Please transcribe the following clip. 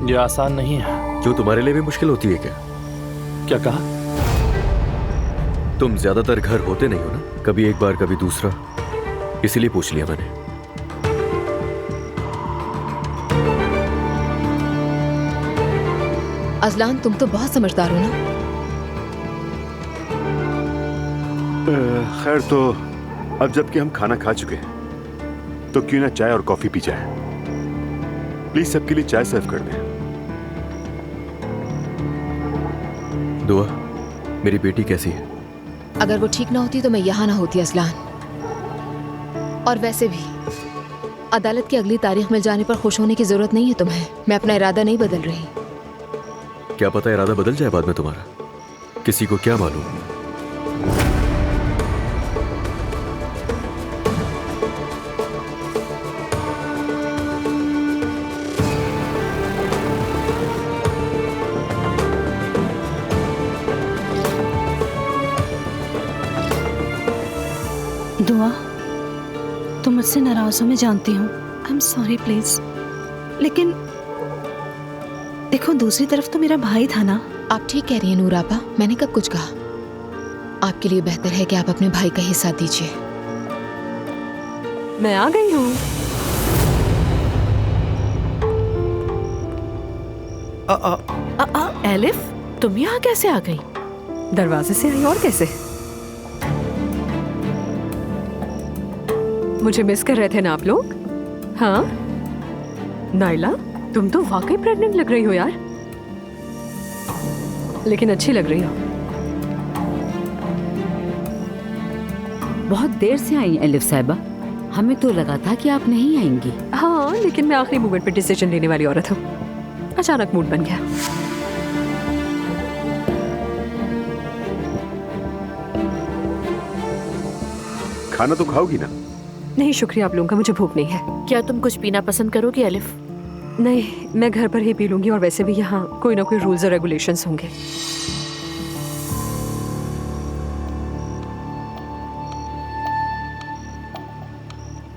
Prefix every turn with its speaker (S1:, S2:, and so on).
S1: ये आसान नहीं है।
S2: क्यों, तुम्हारे लिए भी मुश्किल होती है क्या?
S1: क्या कहा?
S2: तुम ज्यादातर घर होते नहीं हो ना, कभी एक बार कभी दूसरा, इसीलिए पूछ लिया मैंने।
S3: अजलान, तुम तो बहुत समझदार हो ना।
S4: खैर, तो अब जबकि हम खाना खा चुके हैं तो क्यों ना चाय और कॉफी पी जाए। प्लीज सबके लिए चाय सर्व कर दें।
S2: दुआ, मेरी बेटी कैसी है?
S3: अगर वो ठीक ना होती तो मैं यहाँ ना होती अजलान। और वैसे भी अदालत की अगली तारीख मिल जाने पर खुश होने की जरूरत नहीं है तुम्हें। मैं अपना इरादा नहीं बदल रही।
S2: क्या पता इरादा बदल जाए बाद में तुम्हारा, किसी को क्या मालूम।
S5: दुआ, तुम मुझसे नाराज हो, मैं जानती हूँ। I am sorry please. लेकिन देखो, दूसरी तरफ तो मेरा भाई था ना।
S3: आप ठीक कह रही हैं नूर आपा, मैंने कब कुछ कहा? आपके लिए बेहतर है कि आप अपने भाई का ही साथ दीजिए।
S6: मैं आ गई हूँ। एलिफ, तुम यहाँ कैसे आ गई? दरवाजे से आई और कैसे? मुझे मिस कर रहे थे ना आप लोग? हाँ नाइला, तुम तो वाकई प्रेग्नेंट लग रही हो यार, लेकिन अच्छी लग रही हो।
S7: बहुत देर से आई एलिफ साहिबा, हमें तो लगा था कि आप नहीं आएंगी।
S6: हाँ, लेकिन मैं आखिरी मोमेंट पे डिसीजन लेने वाली औरत हूँ। अचानक मूड बन गया।
S4: खाना तो खाओगी ना?
S6: नहीं शुक्रिया आप लोगों का, मुझे भूख नहीं है।
S8: क्या तुम कुछ पीना पसंद करोगी एलिफ?
S6: नहीं, मैं घर पर ही पी लूंगी, और वैसे भी यहाँ कोई ना कोई रूल्स और रेगुलेशंस होंगे।